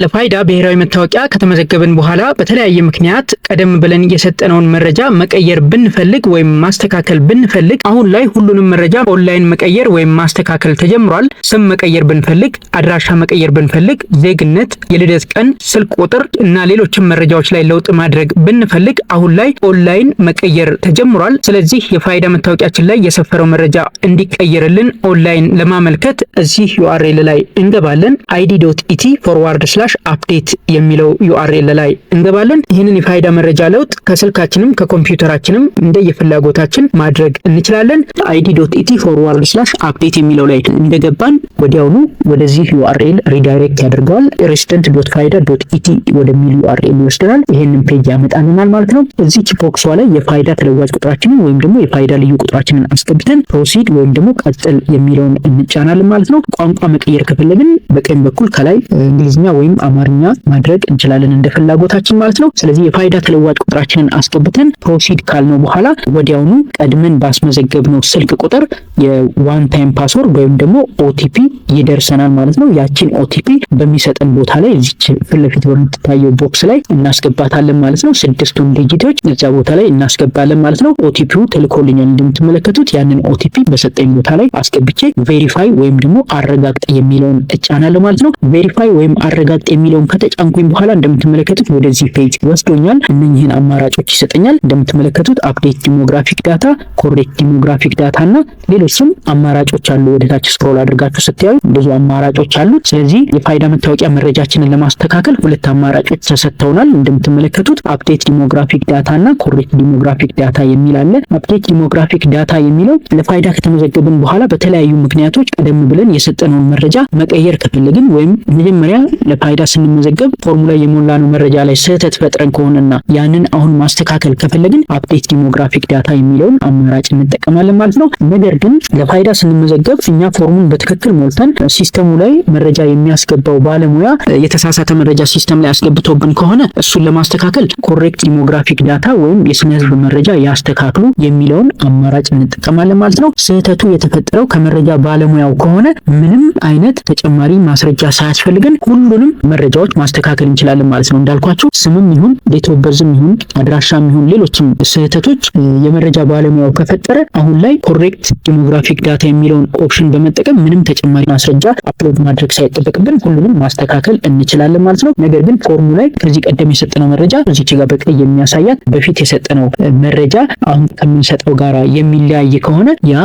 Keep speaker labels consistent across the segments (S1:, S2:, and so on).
S1: ለፋይዳ ብሔራዊ መታወቂያ ከተመዘገብን በኋላ በተለያየ ምክንያት ቀደም ብለን የሰጠነውን መረጃ መቀየር ብንፈልግ ወይም ማስተካከል ብንፈልግ አሁን ላይ ሁሉንም መረጃ ኦንላይን መቀየር ወይም ማስተካከል ተጀምሯል። ስም መቀየር ብንፈልግ፣ አድራሻ መቀየር ብንፈልግ፣ ዜግነት፣ የልደት ቀን፣ ስልክ ቁጥር እና ሌሎችም መረጃዎች ላይ ለውጥ ማድረግ ብንፈልግ አሁን ላይ ኦንላይን መቀየር ተጀምሯል። ስለዚህ የፋይዳ መታወቂያችን ላይ የሰፈረው መረጃ እንዲቀየርልን ኦንላይን ለማመልከት እዚህ ዩአርኤል ላይ እንገባለን። id.et/update የሚለው ዩአርኤል ላይ እንገባለን። ይህንን የፋይዳ መረጃ ለውጥ ከስልካችንም ከኮምፒውተራችንም እንደየፍላጎታችን ማድረግ እንችላለን። id.et/update የሚለው ላይ እንደገባን ወዲያውኑ ወደዚህ ዩአርኤል ሪዳይሬክት ያደርገዋል። resident.faida.et ወደሚል ዩአርኤል ይወስደናል። ይሄንን ፔጅ ያመጣልናል ማለት ነው። እዚች ቦክሷ ላይ የፋይዳ ተለዋጭ ቁጥራችንን ወይም ደግሞ የፋይዳ ልዩ ቁጥራችንን አስገብተን ፕሮሲድ ወይም ደግሞ ቀጥል የሚለውን እንጫናለን ማለት ነው። ቋንቋ መቀየር ከፈለግን በቀኝ በኩል ከላይ እንግሊዝኛ ወይም አማርኛ ማድረግ እንችላለን እንደ ፍላጎታችን ማለት ነው። ስለዚህ የፋይዳ ተለዋጭ ቁጥራችንን አስገብተን ፕሮሲድ ካልነው በኋላ ወዲያውኑ ቀድመን ባስመዘገብነው ስልክ ቁጥር የዋን ታይም ፓስወርድ ወይም ደግሞ ኦቲፒ ይደርሰናል ማለት ነው። ያቺን ኦቲፒ በሚሰጠን ቦታ ላይ እዚች ፊት ለፊት በምትታየው ቦክስ ላይ እናስገባታለን ማለት ነው። 6ቱን ዲጂቶች እዛ ቦታ ላይ እናስገባለን ማለት ነው። ኦቲፒው ተልኮልኛል እንደምትመለከቱት ያንን ኦቲፒ በሰጠኝ ቦታ ላይ አስገብቼ ቬሪፋይ ወይም ደግሞ አረጋግጥ የሚለውን እጫናለሁ ማለት ነው። ቬሪፋይ ወይም አረጋግጥ የሚለውን ከተጫንኩኝ በኋላ እንደምትመለከቱት ወደዚህ ፔጅ ወስዶኛል። እነኚህን አማራጮች ይሰጠኛል። እንደምትመለከቱት አፕዴት ዲሞግራፊክ ዳታ፣ ኮሬክት ዲሞግራፊክ ዳታ እና ሌሎችም አማራጮች አሉ። ወደታች ስክሮል አድርጋችሁ ስታዩ ብዙ አማራጮች አሉ። ስለዚህ የፋይዳ መታወቂያ መረጃችንን ለማስተካከል ሁለት አማራጮች ተሰጥተውናል። እንደምትመለከቱት አፕዴት ዲሞግራፊክ ዳታ እና ኮሬክት ዲሞግራፊክ ዳታ የሚል አለ። አፕዴት ዲሞግራፊክ ዳታ የሚለው ለፋይዳ ከተመዘገብን በኋላ በተለያዩ ምክንያቶች ቀደም ብለን የሰጠነውን መረጃ መቀየር ከፈለግን ወይም መጀመሪያ ለፋይዳ ስንመዘገብ ፎርሙ ላይ የሞላነው መረጃ ላይ ስህተት ፈጥረን ከሆነና ያንን አሁን ማስተካከል ከፈለግን አፕዴት ዲሞግራፊክ ዳታ የሚለውን አማራጭ እንጠቀማለን ማለት ነው። ነገር ግን ለፋይዳ ስንመዘገብ እኛ ፎርሙን በትክክል ሞልተን ሲስተሙ ላይ መረጃ የሚያስገባው ባለሙያ የተሳሳተ መረጃ ሲስተም ላይ አስገብቶብን ከሆነ እሱን ለማስተካከል ኮሬክት ዲሞግራፊክ ዳታ ወይም የስነ ህዝብ መረጃ ያስተካክሉ የሚለውን አማራጭ እንጠቀማለን ማለት ነው። ስህተቱ የተፈጠረው ከመረጃ ባለሙያው ከሆነ ምንም አይነት ተጨማሪ ማስረጃ ሳያስፈልገን ሁሉንም መረጃዎች ማስተካከል እንችላለን ማለት ነው። እንዳልኳችሁ ስምም ይሁን ዴት ኦፍ በርዝም ይሁን አድራሻም ይሁን ሌሎችም ስህተቶች የመረጃ ባለሙያው ከፈጠረ አሁን ላይ ኮሬክት ዲሞግራፊክ ዳታ የሚለውን ኦፕሽን በመጠቀም ምንም ተጨማሪ ማስረጃ አፕሎድ ማድረግ ሳይጠበቅብን ሁሉንም ማስተካከል እንችላለን ማለት ነው። ነገር ግን ፎርሙ ላይ ከዚህ ቀደም የሰጠነው መረጃ እዚች ጋር በቀይ የሚያሳያት በፊት የሰጠነው መረጃ አሁን ከምንሰጠው ጋራ የሚለያይ ከሆነ ያ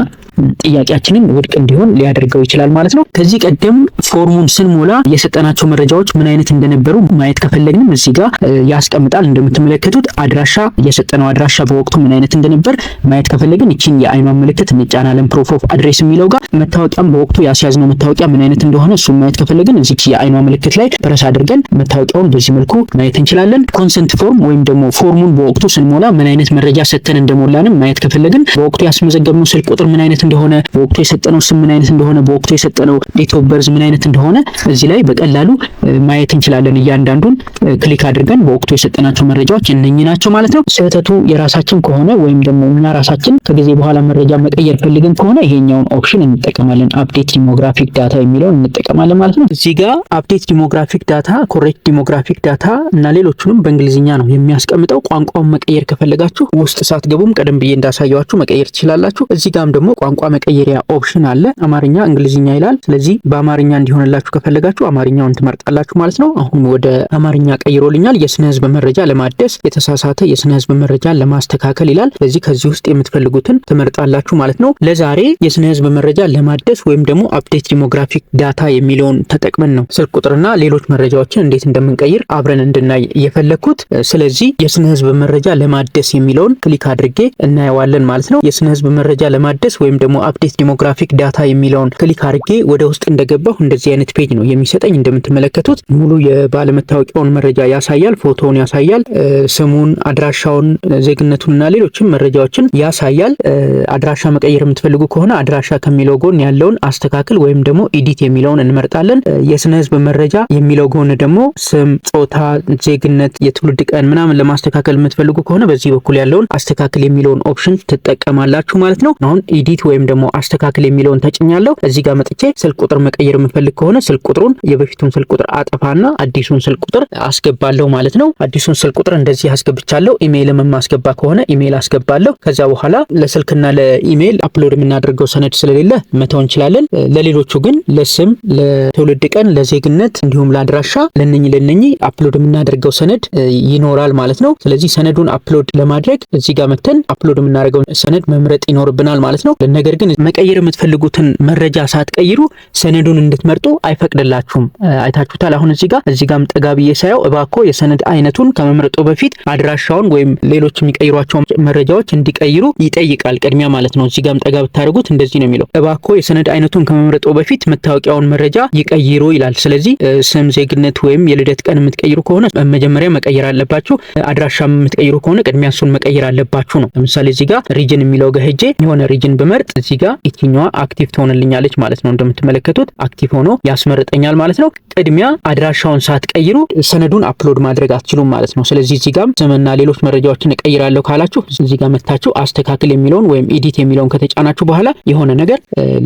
S1: ጥያቄያችንን ውድቅ እንዲሆን ሊያደርገው ይችላል ማለት ነው። ከዚህ ቀደም ፎርሙን ስንሞላ የሰጠናቸው መረጃዎች ምን አይነት እንደነበሩ ማየት ከፈለግንም እዚህ ጋር ያስቀምጣል። እንደምትመለከቱት አድራሻ የሰጠነው አድራሻ በወቅቱ ምን አይነት እንደነበር ማየት ከፈለግን እቺን የአይኗን ምልክት እንጫናለን። ፕሩፍ ኦፍ አድሬስ የሚለው ጋር መታወቂያም በወቅቱ ያስያዝነው መታወቂያ ምን አይነት እንደሆነ እሱን ማየት ከፈለግን እዚች የአይኗ ምልክት ላይ ፕረስ አድርገን መታወቂያውን በዚህ መልኩ ማየት እንችላለን። ኮንሰንት ፎርም ወይም ደግሞ ፎርሙን በወቅቱ ስንሞላ ምን አይነት መረጃ ሰጥተን እንደሞላንም ማየት ከፈለግን በወቅቱ ያስመዘገብነው ስልክ ቁጥር ምን አይነት እንደሆነ፣ በወቅቱ የሰጠነው ስም ምን አይነት እንደሆነ፣ በወቅቱ የሰጠነው ዴት ኦፍ በርዝ ምን አይነት እንደሆነ እዚህ ላይ በቀላሉ ማየት እንችላለን። እያንዳንዱን ክሊክ አድርገን በወቅቱ የሰጠናቸው መረጃዎች እነኚህ ናቸው ማለት ነው። ስህተቱ የራሳችን ከሆነ ወይም ደግሞ እኛ ራሳችን ከጊዜ በኋላ መረጃ መቀየር ፈልገን ከሆነ ይሄኛውን ኦፕሽን እንጠቀማለን። አፕዴት ዲሞግራፊክ ዳታ የሚለውን እንጠቀማለን ማለት ነው። እዚህ ጋር አፕዴት ዲሞግራፊክ ዳታ፣ ኮሬክት ዲሞግራፊክ ዳታ እና ሌሎቹንም በእንግሊዝኛ ነው የሚያስቀምጠው። ቋንቋውን መቀየር ከፈለጋችሁ ውስጥ ሳትገቡም ቀደም ብዬ እንዳሳያችሁ መቀየር ትችላላችሁ። እዚህ ጋርም ደግሞ ቋንቋ መቀየሪያ ኦፕሽን አለ። አማርኛ፣ እንግሊዝኛ ይላል። ስለዚህ በአማርኛ እንዲሆንላችሁ ከፈለጋችሁ አማርኛውን ትመርጣላችሁ ማለት ነው። አሁን ወደ አማርኛ ቀይሮልኛል። የስነ ህዝብ መረጃ ለማደስ፣ የተሳሳተ የስነ ህዝብ መረጃን ለማስተካከል ይላል። ስለዚህ ከዚህ ውስጥ የምትፈልጉትን ትመርጣላችሁ ማለት ነው። ለዛሬ የስነ ህዝብ መረጃ ለማደስ ወይም ደግሞ አፕዴት ዲሞግራፊክ ዳታ የሚለውን ተጠቅመን ነው ስልክ ቁጥርና ሌሎች መረጃዎችን እንዴት እንደምንቀይር አብረን እንድናይ የፈለኩት። ስለዚህ የስነ ህዝብ መረጃ ለማደስ የሚለውን ክሊክ አድርጌ እናየዋለን ማለት ነው። የስነ ህዝብ መረጃ ለማደስ ወይም ደግሞ አፕዴት ዲሞግራፊክ ዳታ የሚለውን ክሊክ አድርጌ ወደ ውስጥ እንደገባሁ እንደዚህ አይነት ፔጅ ነው የሚሰጠኝ። እንደምትመለከቱት ሙሉ የባለመታወቂያውን መረጃ መረጃ ያሳያል፣ ፎቶውን ያሳያል፣ ስሙን፣ አድራሻውን፣ ዜግነቱንና ሌሎችም መረጃዎችን ያሳያል። አድራሻ መቀየር የምትፈልጉ ከሆነ አድራሻ ከሚለው ጎን ያለውን አስተካክል ወይም ደግሞ ኤዲት የሚለውን እንመርጣለን። የስነ ህዝብ መረጃ የሚለው ጎን ደግሞ ስም፣ ጾታ፣ ዜግነት፣ የትውልድ ቀን ምናምን ለማስተካከል የምትፈልጉ ከሆነ በዚህ በኩል ያለውን አስተካክል የሚለውን ኦፕሽን ትጠቀማላችሁ ማለት ነው። አሁን ኤዲት ወይም ደግሞ አስተካክል የሚለውን ተጭኛለሁ። እዚህ ጋር መጥቼ ስልክ ቁጥር መቀየር የምፈልግ ከሆነ ስልክ ቁጥሩን የበፊቱን ስልክ ቁጥር አጠፋና አዲሱን ስልክ ቁጥር አስገባለሁ ማለት ነው። አዲሱን ስልክ ቁጥር እንደዚህ አስገብቻለሁ። ኢሜይልም ማስገባ ከሆነ ኢሜይል አስገባለሁ። ከዛ በኋላ ለስልክና ለኢሜይል አፕሎድ የምናደርገው ሰነድ ስለሌለ መተው እንችላለን። ለሌሎቹ ግን ለስም፣ ለትውልድ ቀን፣ ለዜግነት እንዲሁም ለአድራሻ ለነኚህ አፕሎድ የምናደርገው ሰነድ ይኖራል ማለት ነው። ስለዚህ ሰነዱን አፕሎድ ለማድረግ እዚህ ጋር መተን አፕሎድ የምናደርገው ሰነድ መምረጥ ይኖርብናል ማለት ነው። ነገር ግን መቀየር የምትፈልጉትን መረጃ ሳትቀይሩ ሰነዱን እንድትመርጡ አይፈቅድላችሁም። አይታችሁታል። አሁን እዚህ ጋር ጠጋ ብዬ ሳየው እባክዎ የሰነድ አይነቱን ከመምረጡ በፊት አድራሻውን ወይም ሌሎች የሚቀይሯቸው መረጃዎች እንዲቀይሩ ይጠይቃል ቅድሚያ ማለት ነው። እዚህ ጋር ጠጋ ብታደርጉት እንደዚህ ነው የሚለው፣ እባክዎ የሰነድ አይነቱን ከመምረጡ በፊት መታወቂያውን መረጃ ይቀይሩ ይላል። ስለዚህ ስም፣ ዜግነት ወይም የልደት ቀን የምትቀይሩ ከሆነ መጀመሪያ መቀየር አለባችሁ። አድራሻ የምትቀይሩ ከሆነ ቅድሚያ እሱን መቀየር አለባችሁ ነው። ለምሳሌ እዚህ ጋር ሪጅን የሚለው ጋር ሄጄ የሆነ ሪጅን ብመርጥ እዚህ ጋር የትኛዋ አክቲቭ ትሆንልኛለች ማለት ነው። እንደምትመለከቱት አክቲቭ ሆኖ ያስመርጠኛል ማለት ነው። ቅድሚያ አድራሻውን ሳትቀይሩ ሰነዱን አፕሎድ ማድረግ አትችሉም ማለት ነው። ስለዚህ እዚህ ጋር ስምና ሌሎች መረጃዎችን እቀይራለሁ ካላችሁ እዚህ ጋር መታችሁ አስተካክል የሚለውን ወይም ኤዲት የሚለውን ከተጫናችሁ በኋላ የሆነ ነገር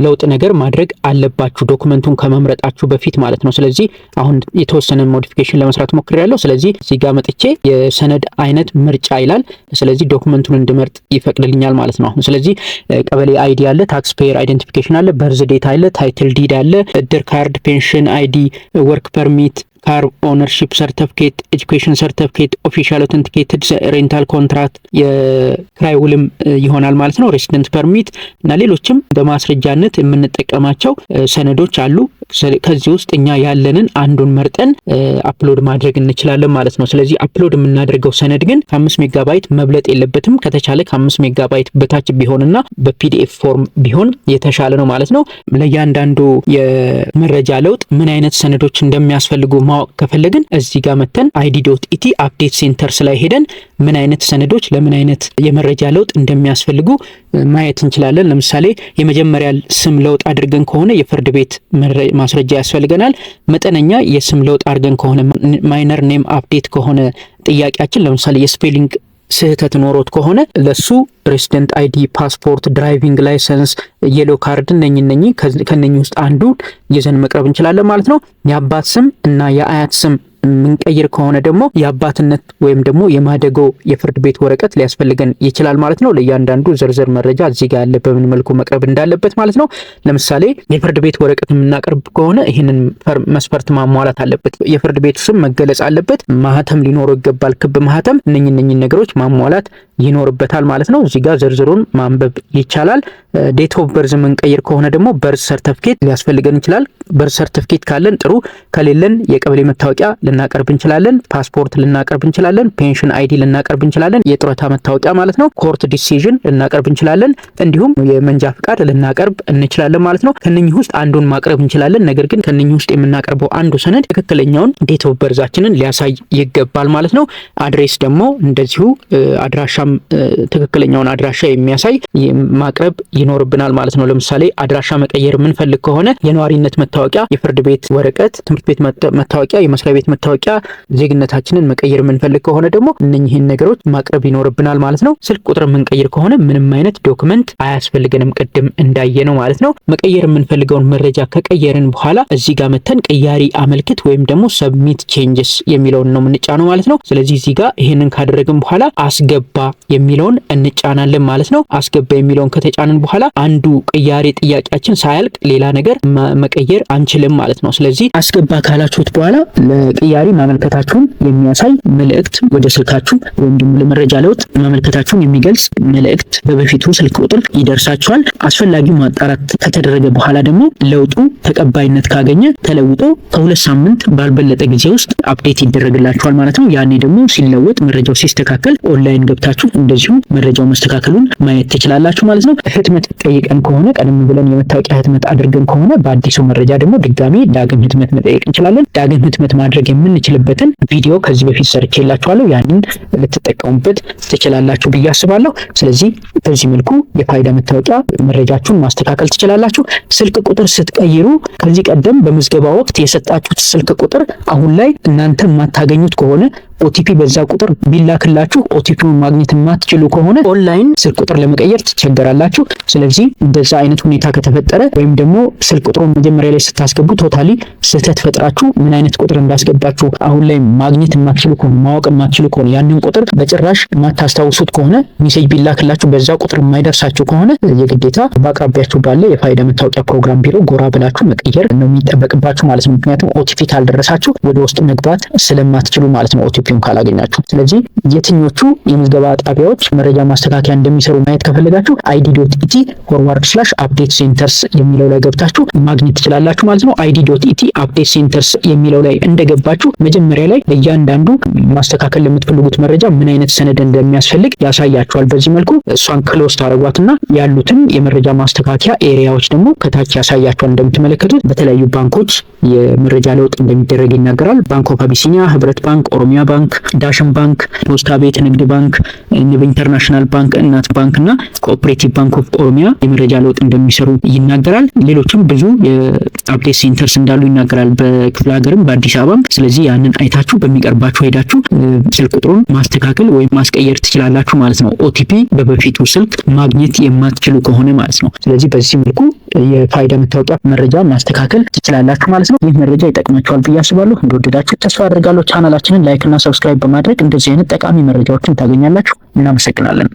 S1: ለውጥ ነገር ማድረግ አለባችሁ ዶክመንቱን ከመምረጣችሁ በፊት ማለት ነው። ስለዚህ አሁን የተወሰነ ሞዲፊኬሽን ለመስራት ሞክሬያለሁ። ስለዚህ እዚህ ጋር መጥቼ የሰነድ አይነት ምርጫ ይላል። ስለዚህ ዶክመንቱን እንድመርጥ ይፈቅድልኛል ማለት ነው። አሁን ስለዚህ ቀበሌ አይዲ አለ፣ ታክስ ፔየር አይደንቲፊኬሽን አለ፣ በርዝ ዴት አለ፣ ታይትል ዲድ አለ፣ እድር ካርድ፣ ፔንሽን አይዲ፣ ወርክ ፐርሚት፣ ካር ኦነርሺፕ ሰርቲፊኬት፣ ኤጁኬሽን ሰርቲፊኬት፣ ኦፊሻል ኦተንቲኬትድ ሬንታል ኮንትራክት፣ የክራይ ውልም ይሆናል ማለት ነው። ሬሲደንት ፐርሚት እና ሌሎችም በማስረጃነት የምንጠቀማቸው ሰነዶች አሉ። ከዚህ ውስጥ እኛ ያለንን አንዱን መርጠን አፕሎድ ማድረግ እንችላለን ማለት ነው። ስለዚህ አፕሎድ የምናደርገው ሰነድ ግን ከ5 ሜጋባይት መብለጥ የለበትም። ከተቻለ ከ5 ሜጋባይት በታች ቢሆንና በፒዲኤፍ ፎርም ቢሆን የተሻለ ነው ማለት ነው። ለእያንዳንዱ የመረጃ ለውጥ ምን አይነት ሰነዶች እንደሚያስፈልጉ ማወቅ ከፈለግን እዚህ ጋር መተን id.et አፕዴት ሴንተርስ ላይ ሄደን ምን አይነት ሰነዶች ለምን አይነት የመረጃ ለውጥ እንደሚያስፈልጉ ማየት እንችላለን። ለምሳሌ የመጀመሪያ ስም ለውጥ አድርገን ከሆነ የፍርድ ቤት ማስረጃ ያስፈልገናል። መጠነኛ የስም ለውጥ አድርገን ከሆነ ማይነር ኔም አፕዴት ከሆነ ጥያቄያችን ለምሳሌ የስፔሊንግ ስህተት ኖሮት ከሆነ ለሱ ሬሲደንት አይዲ፣ ፓስፖርት፣ ድራይቪንግ ላይሰንስ፣ የሎ ካርድ ከነኚህ ውስጥ አንዱ ይዘን መቅረብ እንችላለን ማለት ነው። የአባት ስም እና የአያት ስም ምንቀይር ከሆነ ደግሞ የአባትነት ወይም ደግሞ የማደጎ የፍርድ ቤት ወረቀት ሊያስፈልገን ይችላል ማለት ነው። ለእያንዳንዱ ዝርዝር መረጃ እዚህ ጋር ያለ በምን መልኩ መቅረብ እንዳለበት ማለት ነው። ለምሳሌ የፍርድ ቤት ወረቀት የምናቀርብ ከሆነ ይህንን መስፈርት ማሟላት አለበት። የፍርድ ቤቱ ስም መገለጽ አለበት። ማህተም ሊኖረው ይገባል፣ ክብ ማህተም። እነኚህ ነገሮች ማሟላት ይኖርበታል ማለት ነው። እዚህ ጋር ዝርዝሩን ማንበብ ይቻላል። ዴት ኦፍ በርዝ የምንቀይር ከሆነ ደግሞ በርዝ ሰርቲፊኬት ሊያስፈልገን ይችላል። በርዝ ሰርቲፊኬት ካለን ጥሩ፣ ከሌለን የቀበሌ መታወቂያ ልናቀርብ እንችላለን። ፓስፖርት ልናቀርብ እንችላለን። ፔንሽን አይዲ ልናቀርብ እንችላለን። የጡረታ መታወቂያ ማለት ነው። ኮርት ዲሲዥን ልናቀርብ እንችላለን። እንዲሁም የመንጃ ፍቃድ ልናቀርብ እንችላለን ማለት ነው። ከነኚህ ውስጥ አንዱን ማቅረብ እንችላለን። ነገር ግን ከነኚህ ውስጥ የምናቀርበው አንዱ ሰነድ ትክክለኛውን ዴት ኦፍ በርዛችንን ሊያሳይ ይገባል ማለት ነው። አድሬስ ደግሞ እንደዚሁ አድራሻም ትክክለኛውን አድራሻ የሚያሳይ ማቅረብ ይኖርብናል ማለት ነው። ለምሳሌ አድራሻ መቀየር የምንፈልግ ከሆነ የነዋሪነት መታወቂያ፣ የፍርድ ቤት ወረቀት፣ ትምህርት ቤት መታወቂያ፣ የመስሪያ ቤት መታወቂያ፣ ዜግነታችንን መቀየር የምንፈልግ ከሆነ ደግሞ እነኚህን ነገሮች ማቅረብ ይኖርብናል ማለት ነው። ስልክ ቁጥር የምንቀይር ከሆነ ምንም አይነት ዶክመንት አያስፈልገንም፣ ቅድም እንዳየነው ማለት ነው። መቀየር የምንፈልገውን መረጃ ከቀየርን በኋላ እዚህ ጋር መተን ቅያሪ አመልክት ወይም ደግሞ ሰብሚት ቼንጅስ የሚለውን ነው የምንጫነው ማለት ነው። ስለዚህ እዚህ ጋር ይሄንን ካደረግን በኋላ አስገባ የሚለውን እንጫናለን ማለት ነው። አስገባ የሚለውን ከተጫንን በኋላ አንዱ ቅያሬ ጥያቄያችን ሳያልቅ ሌላ ነገር መቀየር አንችልም ማለት ነው። ስለዚህ አስገባ ካላችሁት በኋላ ለቅያሪ ማመልከታችሁን የሚያሳይ መልእክት ወደ ስልካችሁ ወይም ደግሞ ለመረጃ ለውጥ ማመልከታችሁን የሚገልጽ መልእክት በበፊቱ ስልክ ቁጥር ይደርሳችኋል። አስፈላጊው ማጣራት ከተደረገ በኋላ ደግሞ ለውጡ ተቀባይነት ካገኘ ተለውጦ ከ2 ሳምንት ባልበለጠ ጊዜ ውስጥ አፕዴት ይደረግላችኋል ማለት ነው። ያኔ ደግሞ ሲለወጥ መረጃው ሲስተካከል ኦንላይን ገብታችሁ እንደዚሁ መረጃው መስተካከሉን ማየት ትችላላችሁ ማለት ነው። ህትመት ጠይቀን ከሆነ ቀደም ብለን የመታወቂያ ህትመት አድርገን ከሆነ በአዲሱ መረጃ ደግሞ ድጋሚ ዳግም ህትመት መጠየቅ እንችላለን። ዳግም ህትመት ማድረግ የምንችልበትን ቪዲዮ ከዚህ በፊት ሰርቼላችኋለሁ። ያንን ልትጠቀሙበት ትችላላችሁ ብዬ አስባለሁ። ስለዚህ በዚህ መልኩ የፋይዳ መታወቂያ መረጃችሁን ማስተካከል ትችላላችሁ። ስልክ ቁጥር ስትቀይሩ ከዚህ ቀደም በምዝገባ ወቅት የሰጣችሁት ስልክ ቁጥር አሁን ላይ እናንተ የማታገኙት ከሆነ ኦቲፒ በዛ ቁጥር ቢላክላችሁ ኦቲፒውን ማግኘት የማትችሉ ከሆነ ኦንላይን ስልክ ቁጥር ለመቀየር ትቸገራላችሁ። ስለዚህ እንደዛ አይነት ሁኔታ ከተፈጠረ ወይም ደግሞ ስልክ ቁጥሩን መጀመሪያ ላይ ስታስገቡ ቶታሊ ስህተት ፈጥራችሁ ምን አይነት ቁጥር እንዳስገባችሁ አሁን ላይ ማግኘት የማትችሉ ከሆነ ማወቅ የማትችሉ ከሆነ ያንን ቁጥር በጭራሽ የማታስታውሱት ከሆነ ሜሴጅ ቢላክላችሁ በዛ ቁጥር የማይደርሳችሁ ከሆነ የግዴታ በአቅራቢያችሁ ባለ የፋይዳ መታወቂያ ፕሮግራም ቢሮ ጎራ ብላችሁ መቀየር ነው የሚጠበቅባችሁ ማለት ነው። ምክንያቱም ኦቲፒ ካልደረሳችሁ ወደ ውስጥ መግባት ስለማትችሉ ማለት ነው ኦቲፒውን ካላገኛችሁ። ስለዚህ የትኞቹ የምዝገባ ጣቢያዎች መረጃ ማስተካከያ እንደሚሰሩ ማየት ከፈለጋችሁ id.et/update centers የሚለው ላይ ገብታችሁ ማግኘት ትችላላችሁ ማለት ነው። id.et update centers የሚለው ላይ እንደገባችሁ መጀመሪያ ላይ ለእያንዳንዱ ማስተካከል ለምትፈልጉት መረጃ ምን አይነት ሰነድ እንደሚያስፈልግ ያሳያችኋል። በዚህ መልኩ እሷን ክሎዝ ታደርጓትና ያሉትን የመረጃ ማስተካከያ ኤሪያዎች ደግሞ ከታች ያሳያችኋል። እንደምትመለከቱት በተለያዩ ባንኮች የመረጃ ለውጥ እንደሚደረግ ይናገራል። ባንክ ኦፍ አቢሲኒያ፣ ህብረት ባንክ፣ ኦሮሚያ ባንክ፣ ዳሽን ባንክ፣ ፖስታ ቤት፣ ንግድ ባንክ፣ ንብ ኢንተርናሽናል ባንክ፣ እናት ባንክ እና ኮኦፕሬቲቭ ባንክ ኦፍ ኦሮሚያ የመረጃ ለውጥ እንደሚሰሩ ይናገራል። ሌሎችም ብዙ የአፕዴት ሴንተርስ እንዳሉ ይናገራል በክፍለ ሀገርም በአዲስ አበባም። ስለዚህ ያንን አይታችሁ በሚቀርባችሁ ሄዳችሁ ስልክ ቁጥሩን ማስተካከል ወይም ማስቀየር ትችላላችሁ ማለት ነው። ኦቲፒ በበፊቱ ስልክ ማግኘት የማትችሉ ከሆነ ማለት ነው። ስለዚህ በዚህ መልኩ የፋይዳ መታወቂያ መረጃ ማስተካከል ትችላላችሁ ማለት ነው። ይህ መረጃ ይጠቅማችኋል ብዬ አስባለሁ። እንደወደዳችሁ ተስፋ አድርጋለሁ። ቻናላችንን ላይክ እና ሰብስክራይብ በማድረግ እንደዚህ አይነት ጠቃሚ መረጃዎችን ታገኛላችሁ። እናመሰግናለን።